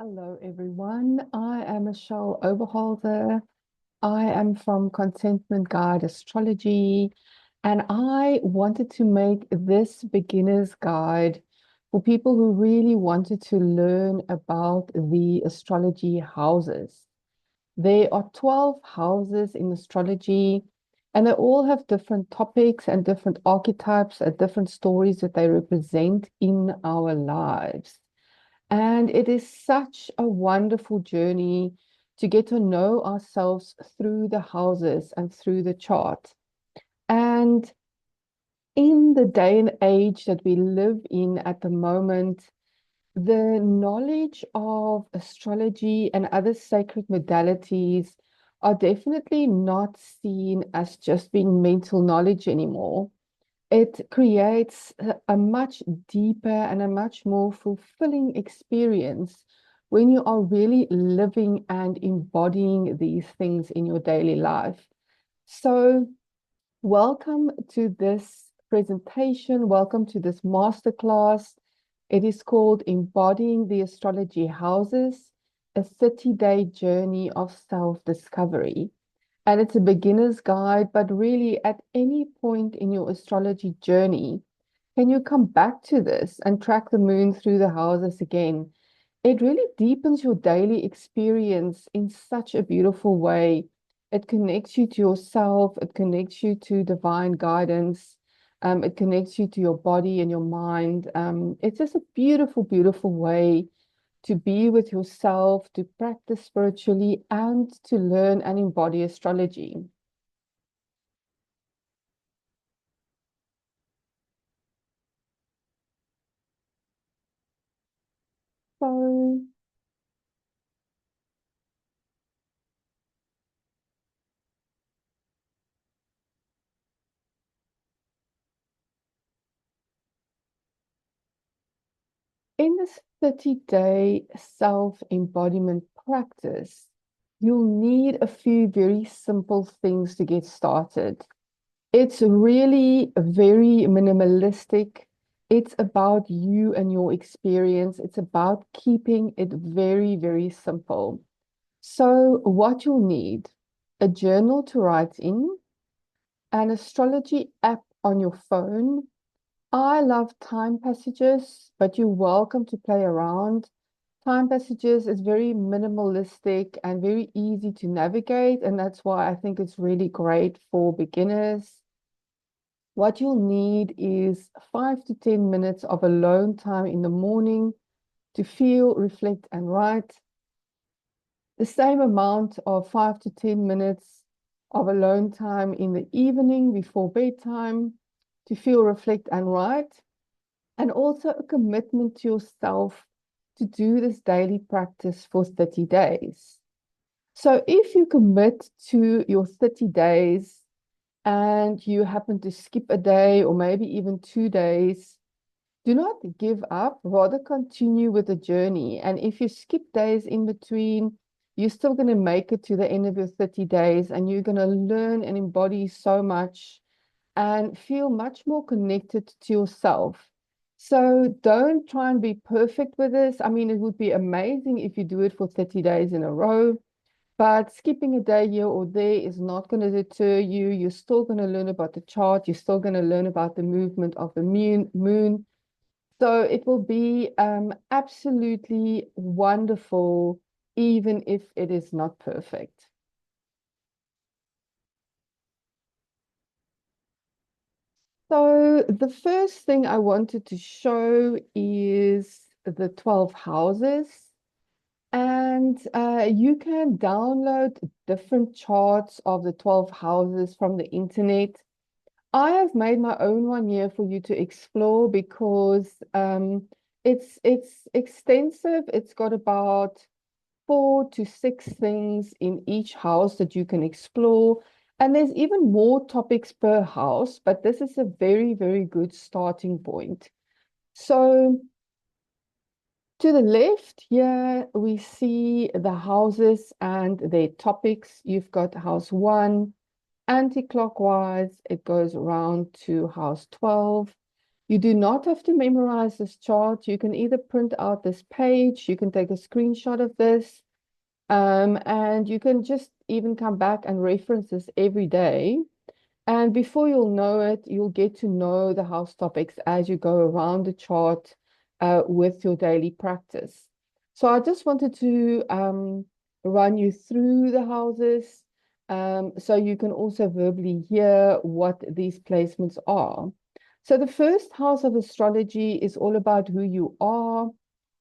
Hello, everyone. I am Michelle Overholzer. I am from Contentment Guide Astrology, and I wanted to make this beginner's guide for people who really wanted to learn about the astrology houses. There are 12 houses in astrology, and they all have different topics and different archetypes and different stories that they represent in our lives. And it is such a wonderful journey to get to know ourselves through the houses and through the chart. And in the day and age that we live in at the moment, the knowledge of astrology and other sacred modalities are definitely not seen as just being mental knowledge anymore. It creates a much deeper and a much more fulfilling experience when you are really living and embodying these things in your daily life. So, welcome to this presentation. Welcome to this masterclass. It is called Embodying the Astrology Houses, a 30-day journey of self-discovery. And it's a beginner's guide, but really at any point in your astrology journey, can you come back to this and track the moon through the houses again? It really deepens your daily experience in such a beautiful way. It connects you to yourself, it connects you to divine guidance, it connects you to your body and your mind. It's just a beautiful, beautiful way to be with yourself, to practice spiritually, and to learn and embody astrology. So, in this 30-day self-embodiment practice, you'll need a few very simple things to get started. It's really very minimalistic. It's about you and your experience. It's about keeping it very, very simple. So, what you'll need, a journal to write in, an astrology app on your phone. I love time passages, but you're welcome to play around. Time passages is very minimalistic and very easy to navigate, and that's why I think it's really great for beginners. What you'll need is 5 to 10 minutes of alone time in the morning to feel, reflect, and write. The same amount of 5 to 10 minutes of alone time in the evening before bedtime to feel, reflect, and write. And also a commitment to yourself to do this daily practice for 30 days. So if you commit to your 30 days and you happen to skip a day or maybe even 2 days, do not give up, rather continue with the journey. And if you skip days in between, you're still going to make it to the end of your 30 days and you're going to learn and embody so much and feel much more connected to yourself. So don't try and be perfect with this. I mean, it would be amazing if you do it for 30 days in a row, but skipping a day here or there is not going to deter you. You're still going to learn about the chart. You're still going to learn about the movement of the moon. So it will be absolutely wonderful, even if it is not perfect. So the first thing I wanted to show is the 12 houses. And you can download different charts of the 12 houses from the internet. I have made my own one here for you to explore because it's extensive. It's got about 4 to 6 things in each house that you can explore. And there's even more topics per house, but this is a very, very good starting point. So to the left here, we see the houses and their topics. You've got house 1, anti-clockwise. It goes around to house 12. You do not have to memorize this chart. You can either print out this page, you can take a screenshot of this, and you can just even come back and reference this every day. And before you'll know it, you'll get to know the house topics as you go around the chart with your daily practice. So I just wanted to run you through the houses so you can also verbally hear what these placements are. So the first house of astrology is all about who you are.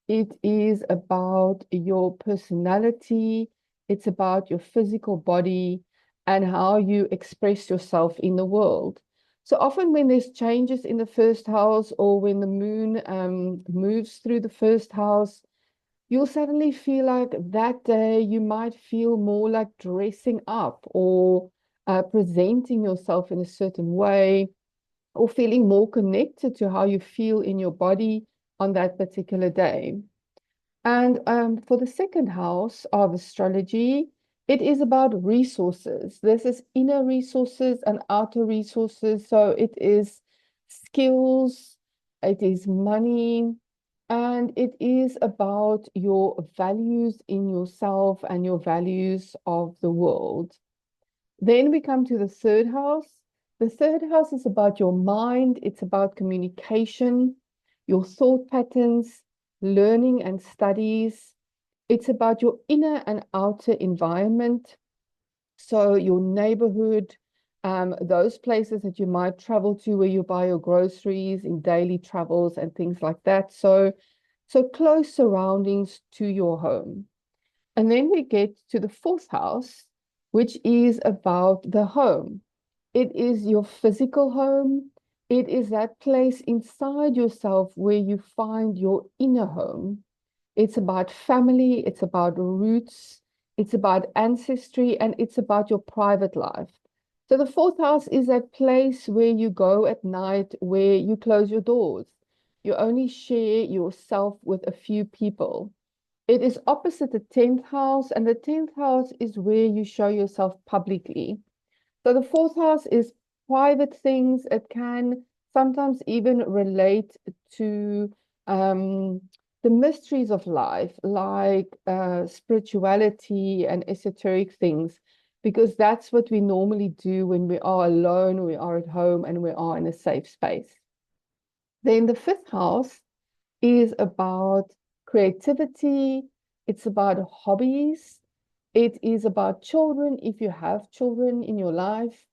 It is about your personality. It's about your physical body and how you express yourself in the world. So often when there's changes in the first house or when the moon moves through the first house, you'll suddenly feel like that day you might feel more like dressing up or presenting yourself in a certain way or feeling more connected to how you feel in your body on that particular day. And for the second house of astrology, it is about resources. This is inner resources and outer resources. So it is skills, it is money, and it is about your values in yourself and your values of the world. Then we come to the third house. The third house is about your mind, it's about communication, your thought patterns, learning and studies. It's about your inner and outer environment. So, your neighborhood, those places that you might travel to where you buy your groceries in daily travels and things like that. So close surroundings to your home. And then we get to the fourth house, which is about the home. It is your physical home. It is that place inside yourself where you find your inner home. It's about family, it's about roots, it's about ancestry, and it's about your private life. So the fourth house is that place where you go at night, where you close your doors. You only share yourself with a few people. It is opposite the 10th house, and the 10th house is where you show yourself publicly. So the fourth house is private things. It can sometimes even relate to the mysteries of life, like spirituality and esoteric things, because that's what we normally do when we are alone, we are at home, and we are in a safe space. Then the fifth house is about creativity, it's about hobbies, it is about children if you have children in your life.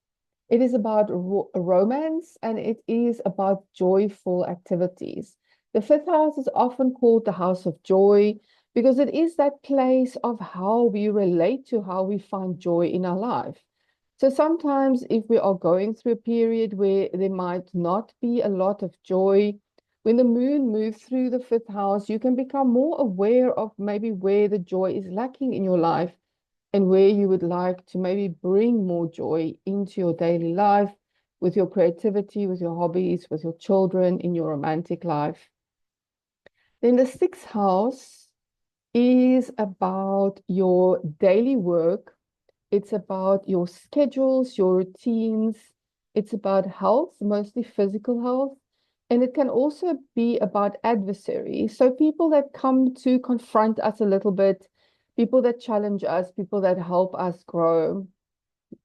It is about romance and it is about joyful activities. The fifth house is often called the house of joy because it is that place of how we relate to how we find joy in our life. So sometimes if we are going through a period where there might not be a lot of joy, when the moon moves through the fifth house, you can become more aware of maybe where the joy is lacking in your life and where you would like to maybe bring more joy into your daily life with your creativity, with your hobbies, with your children, in your romantic life. Then the sixth house is about your daily work. It's about your schedules, your routines. It's about health, mostly physical health. And it can also be about adversaries. So people that come to confront us a little bit, people that challenge us, people that help us grow.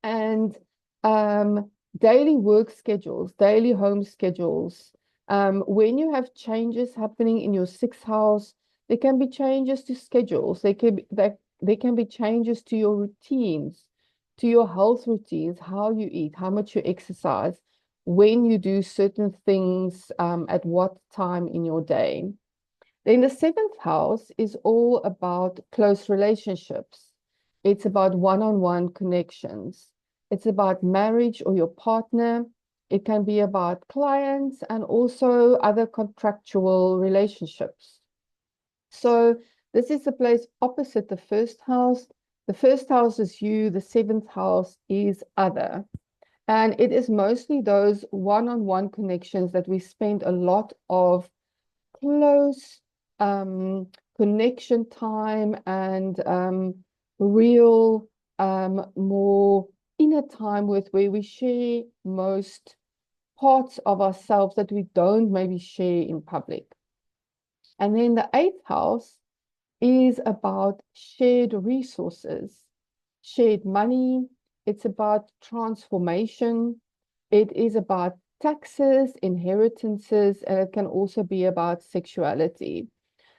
And daily work schedules, daily home schedules. When you have changes happening in your sixth house, there can be changes to schedules. There can be changes to your routines, to your health routines, how you eat, how much you exercise, when you do certain things, at what time in your day. Then the seventh house is all about close relationships. It's about one-on-one connections. It's about marriage or your partner. It can be about clients and also other contractual relationships. So this is the place opposite the first house. The first house is you, the seventh house is other. And it is mostly those one-on-one connections that we spend a lot of close connection time and real more inner time with, where we share most parts of ourselves that we don't maybe share in public. And then the eighth house is about shared resources, shared money. It's about transformation. It is about taxes, inheritances, and it can also be about sexuality.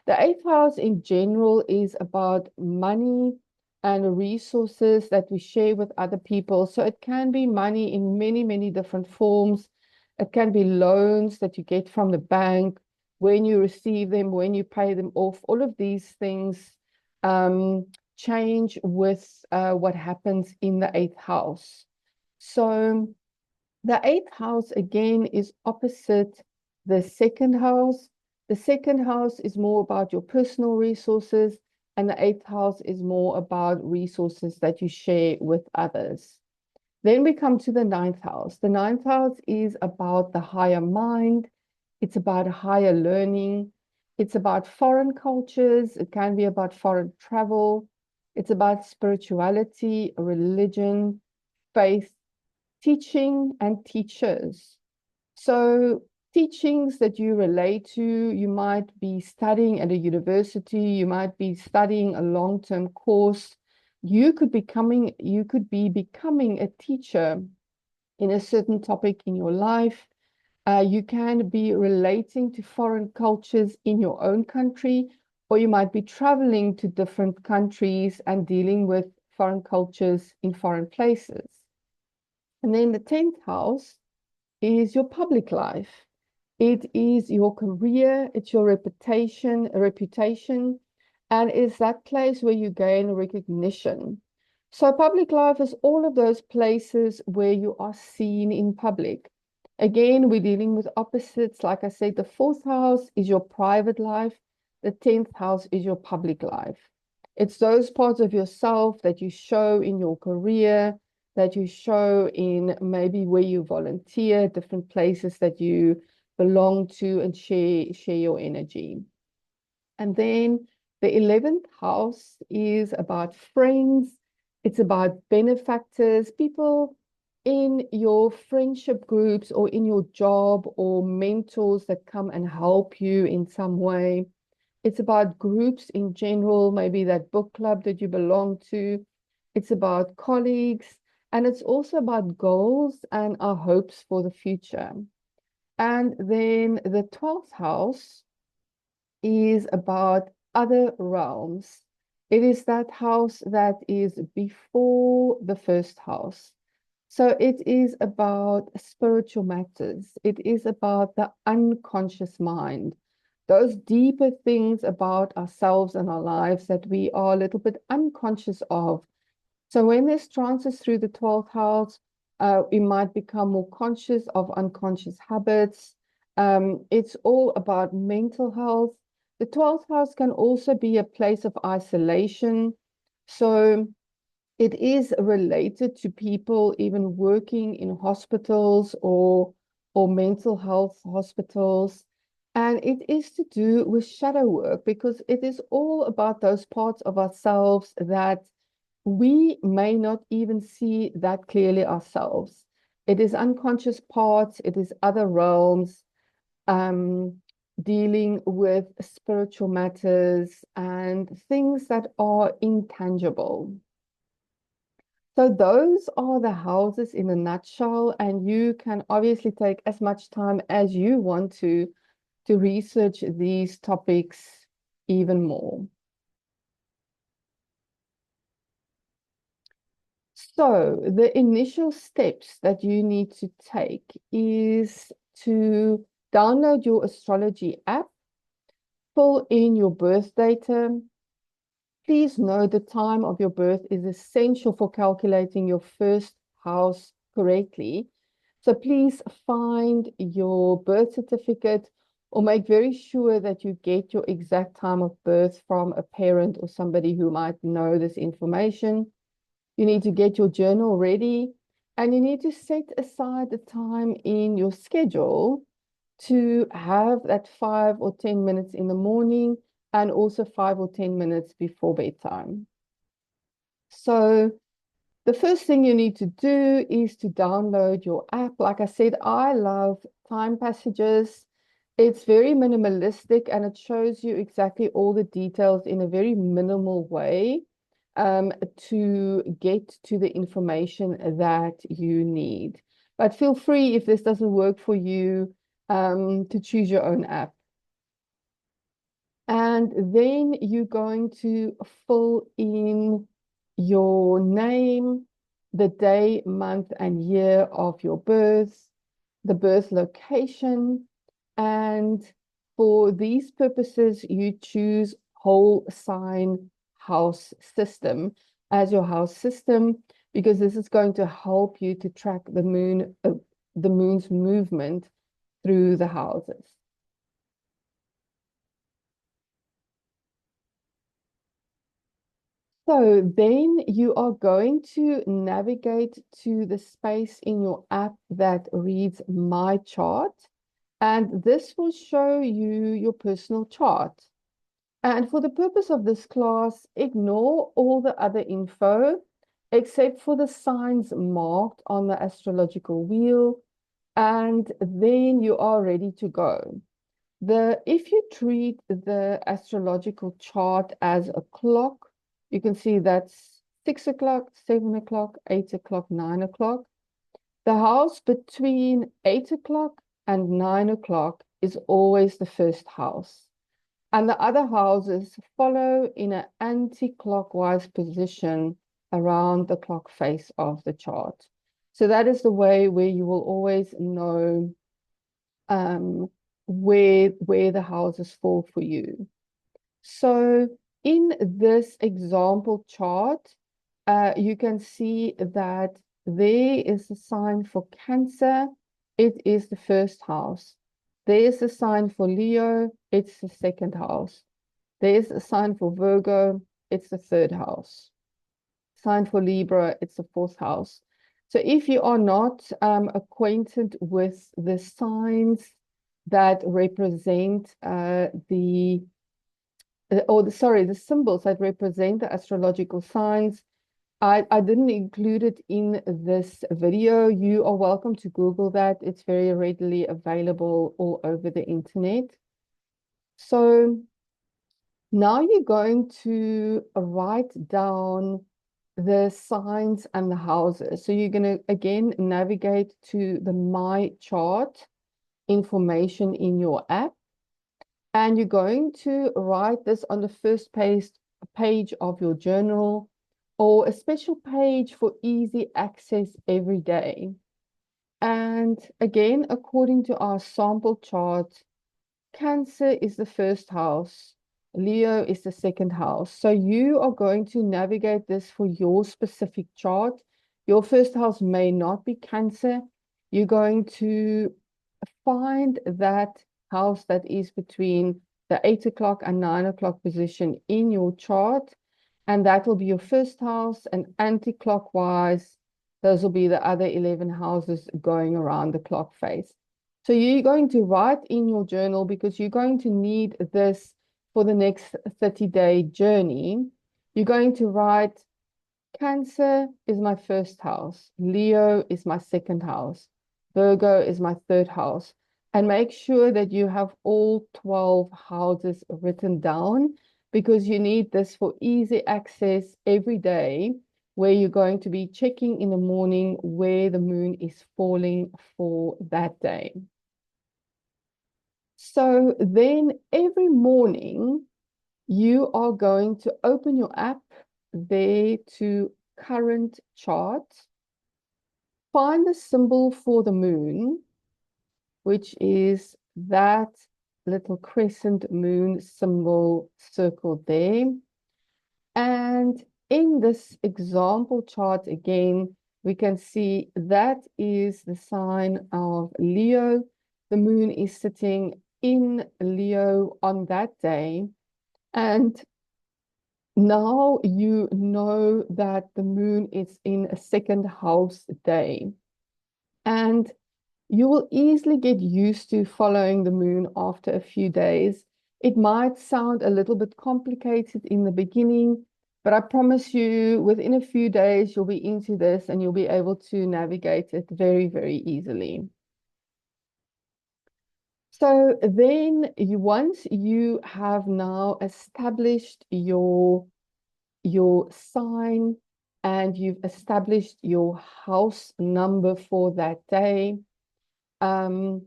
The eighth house in general is about money and resources that we share with other people. So it can be money in many, many different forms. It can be loans that you get from the bank, when you receive them, when you pay them off. All of these things um, change with what happens in the eighth house. So the eighth house again is opposite the second house. The second house is more about your personal resources, and the eighth house is more about resources that you share with others. Then we come to the ninth house. The ninth house is about the higher mind. It's about higher learning. It's about foreign cultures. It can be about foreign travel. It's about spirituality, religion, faith, teaching, and teachers. So teachings that you relate to, you might be studying at a university, you might be studying a long-term course. You could be becoming a teacher in a certain topic in your life. You can be relating to foreign cultures in your own country, or you might be traveling to different countries and dealing with foreign cultures in foreign places. And then the 10th house is your public life. It is your career, it's your reputation, and it's that place where you gain recognition. So public life is all of those places where you are seen in public. Again, we're dealing with opposites. Like I said, the fourth house is your private life. The 10th house is your public life. It's those parts of yourself that you show in your career, that you show in maybe where you volunteer, different places that you belong to and share your energy. And then the 11th house is about friends. It's about benefactors, people in your friendship groups or in your job, or mentors that come and help you in some way. It's about groups in general, maybe that book club that you belong to. It's about colleagues, and it's also about goals and our hopes for the future. And then the 12th house is about other realms. It is that house that is before the first house. So it is about spiritual matters. It is about the unconscious mind, those deeper things about ourselves and our lives that we are a little bit unconscious of. So when this transits through the 12th house, we might become more conscious of unconscious habits. It's all about mental health. The 12th house can also be a place of isolation. So it is related to people even working in hospitals or mental health hospitals. And it is to do with shadow work, because it is all about those parts of ourselves that we may not even see that clearly ourselves. It is unconscious parts, it is other realms, um, dealing with spiritual matters and things that are intangible. So those are the houses in a nutshell, and you can obviously take as much time as you want to research these topics even more. So the initial steps that you need to take is to download your astrology app, fill in your birth data. Please know the time of your birth is essential for calculating your first house correctly. So please find your birth certificate, or make very sure that you get your exact time of birth from a parent or somebody who might know this information. You need to get your journal ready, and you need to set aside the time in your schedule to have that 5 or 10 minutes in the morning, and also 5 or 10 minutes before bedtime. So The first thing you need to do is to download your app. Like I said, I love time passages. It's very minimalistic and it shows you exactly all the details in a very minimal way to get to the information that you need. But feel free, if this doesn't work for you, to choose your own app. And then you're going to fill in your name, the day, month, and year of your birth, the birth location. And for these purposes, you choose whole sign house system as your house system, because this is going to help you to track the moon's movement through the houses. So then you are going to navigate to the space in your app that reads My Chart, and this will show you your personal chart. And for the purpose of this class, ignore all the other info except for the signs marked on the astrological wheel, and then you are ready to go. If you treat the astrological chart as a clock, you can see that's 6 o'clock, 7 o'clock, 8 o'clock, 9 o'clock. The house between 8 o'clock and 9 o'clock is always the first house. And the other houses follow in an anti-clockwise position around the clock face of the chart. So that is the way where you will always know um, where the houses fall for you. So in this example chart, you can see that there is a sign for Cancer. It is the first house. There is a sign for Leo. It's the second house. There is a sign for Virgo. It's the third house. Sign for Libra. It's the fourth house. So if you are not acquainted with the signs that represent the symbols that represent the astrological signs, I didn't include it in this video. You are welcome to Google that. It's very readily available all over the internet. So now you're going to write down the signs and the houses. So you're going to again navigate to the My Chart information in your app. And you're going to write this on the first page of your journal, or a special page for easy access every day. And again, according to our sample chart, Cancer is the first house, Leo is the second house. So you are going to navigate this for your specific chart. Your first house may not be Cancer. You're going to find that house that is between the 8 o'clock and 9 o'clock position in your chart, and that will be your first house, and anti-clockwise, those will be the other 11 houses going around the clock face. So you're going to write in your journal, because you're going to need this for the next 30-day journey. You're going to write, Cancer is my first house. Leo is my second house. Virgo is my third house. And make sure that you have all 12 houses written down, because you need this for easy access every day, where you're going to be checking in the morning where the moon is falling for that day. So then every morning, you are going to open your app there to current chart, find the symbol for the moon, which is that little crescent moon symbol circled there. And in this example chart again, we can see that is the sign of Leo. The moon is sitting in Leo on that day. And now you know that the moon is in a second house day. And you will easily get used to following the moon after a few days. It might sound a little bit complicated in the beginning, But I promise you, within a few days, you'll be into this and you'll be able to navigate it very, very easily. So then once you have now established your sign and you've established your house number for that day, um,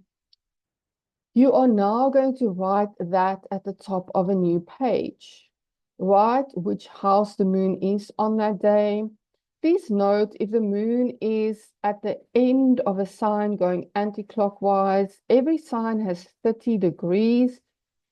you are now going to write that at the top of a new page. Write which house the moon is on that day. Please note if the moon is at the end of a sign going anti-clockwise, every sign has 30 degrees.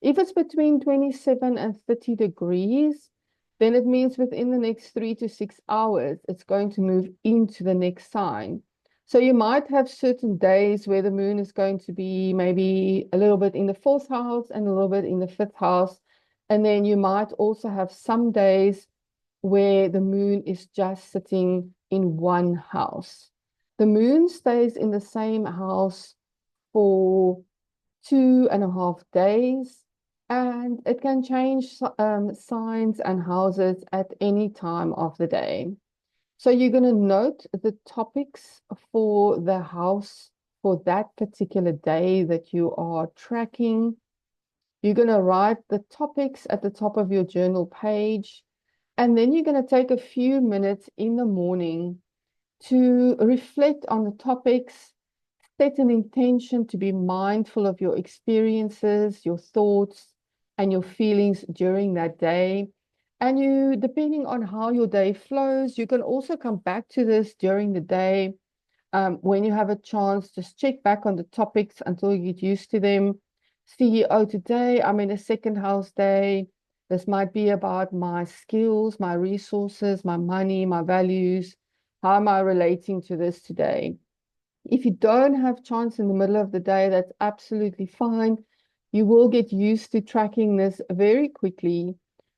If it's between 27 and 30 degrees, then it means within the next 3 to 6 hours, it's going to move into the next sign. So you might have certain days where the moon is going to be maybe a little bit in the fourth house and a little bit in the fifth house. And then you might also have some days where the moon is just sitting in one house. The moon stays in the same house for 2.5 days, and it can change signs and houses at any time of the day. So you're going to note the topics for the house for that particular day that you are tracking. You're going to write the topics at the top of your journal page. And then you're going to take a few minutes in the morning to reflect on the topics, set an intention to be mindful of your experiences, your thoughts, and your feelings during that day. And you, depending on how your day flows, you can also come back to this during the day. When you have a chance, just check back on the topics until you get used to them. See, oh, today I'm in a second house day. This might be about my skills, my resources, my money, my values. How am I relating to this today? If you don't have chance in the middle of the day, that's absolutely fine. You will get used to tracking this very quickly.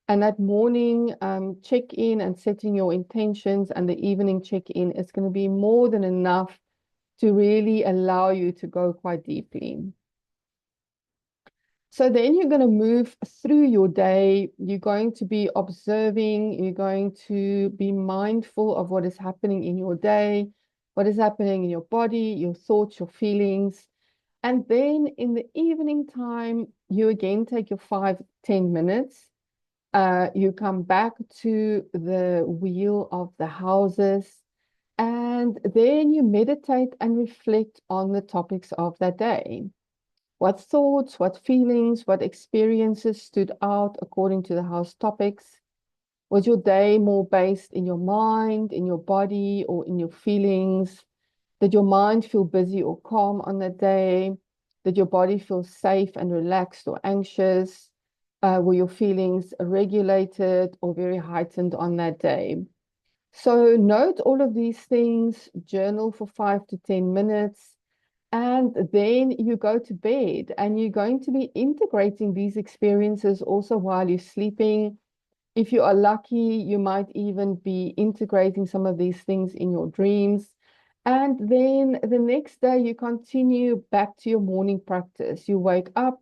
And that morning check-in and setting your intentions and the evening check-in is going to be more than enough to really allow you to go quite deeply. So then you're going to move through your day. You're going to be observing. You're going to be mindful of what is happening in your day, what is happening in your body, your thoughts, your feelings. And then in the evening time, you again take your 5-10 minutes. You come back to the wheel of the houses. And then you meditate and reflect on the topics of that day. What thoughts, what feelings, what experiences stood out according to the house topics? Was your day more based in your mind, in your body, or in your feelings? Did your mind feel busy or calm on that day? Did your body feel safe and relaxed or anxious? Were your feelings regulated or very heightened on that day? So note all of these things, journal for 5 to 10 minutes, and then you go to bed and you're going to be integrating these experiences also while you're sleeping. If you are lucky, you might even be integrating some of these things in your dreams. And then the next day, you continue back to your morning practice. You wake up,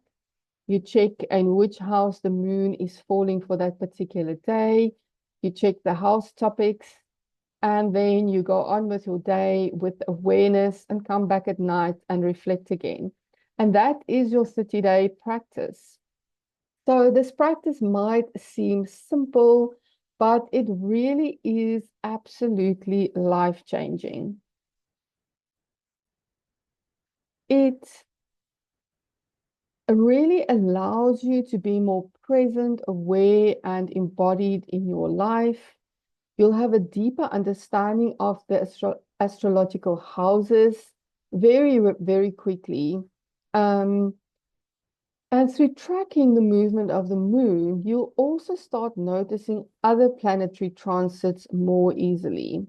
you check in which house the moon is falling for that particular day. You check the house topics. And then you go on with your day with awareness and come back at night and reflect again. And that is your 30-day practice. So this practice might seem simple, but it really is absolutely life-changing. It really allows you to be more present, aware, and embodied in your life. You'll have a deeper understanding of the astrological houses very, very quickly. And through tracking the movement of the moon, you'll also start noticing other planetary transits more easily.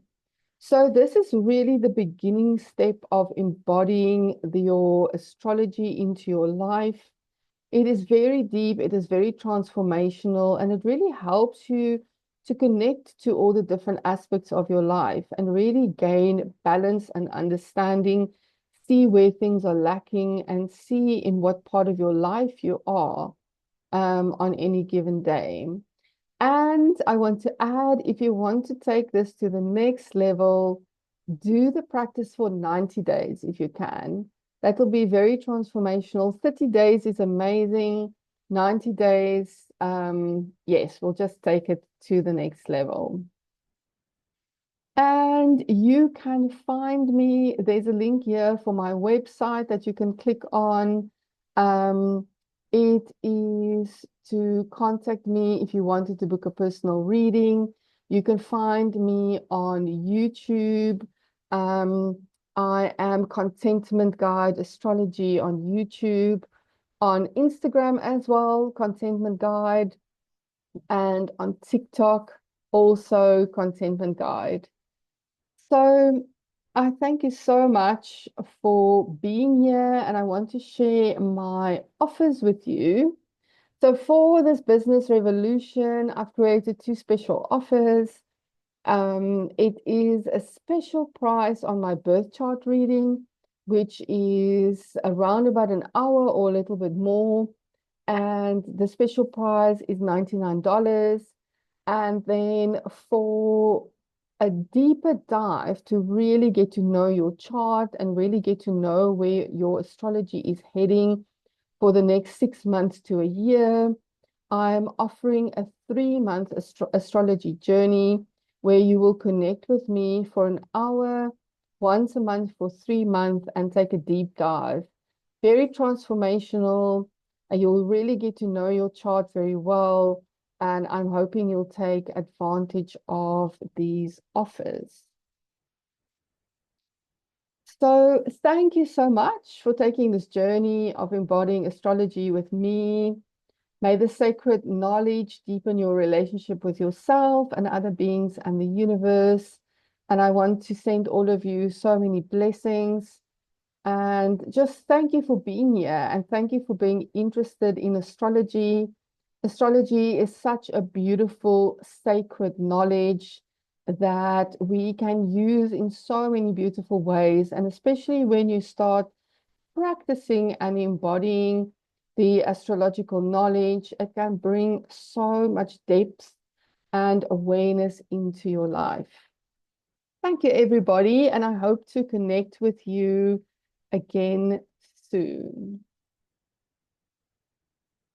So this is really the beginning step of embodying your astrology into your life. It is very deep, it is very transformational, and it really helps you to connect to all the different aspects of your life and really gain balance and understanding, see where things are lacking, and see in what part of your life you are on any given day. And I want to add, if you want to take this to the next level, do the practice for 90 days if you can. That will be very transformational. 30 days is amazing. 90 days, yes, we'll just take it to the next level. And you can find me. There's a link here for my website that you can click on. Um, it is to contact me if you wanted to book a personal reading. You can find me on YouTube. Um, I am Contentment Guide Astrology on YouTube, on Instagram as well, Contentment Guide, and on TikTok, also Contentment Guide. So I thank you so much for being here, and I want to share my offers with you. So for this business revolution, I've created two special offers. It is a special price on my birth chart reading, which is around about an hour or a little bit more. And the special price is $99. And then for a deeper dive to really get to know your chart and really get to know where your astrology is heading for the next 6 months to a year, I'm offering a 3-month astrology journey where you will connect with me for an hour once a month for 3 months and take a deep dive. Very transformational. You'll really get to know your chart very well. And I'm hoping you'll take advantage of these offers. So thank you so much for taking this journey of embodying astrology with me. May the sacred knowledge deepen your relationship with yourself and other beings and the universe. And I want to send all of you so many blessings. And just thank you for being here and thank you for being interested in astrology. Astrology is such a beautiful, sacred knowledge that we can use in so many beautiful ways. And especially when you start practicing and embodying the astrological knowledge, it can bring so much depth and awareness into your life. Thank you, everybody, and I hope to connect with you again soon.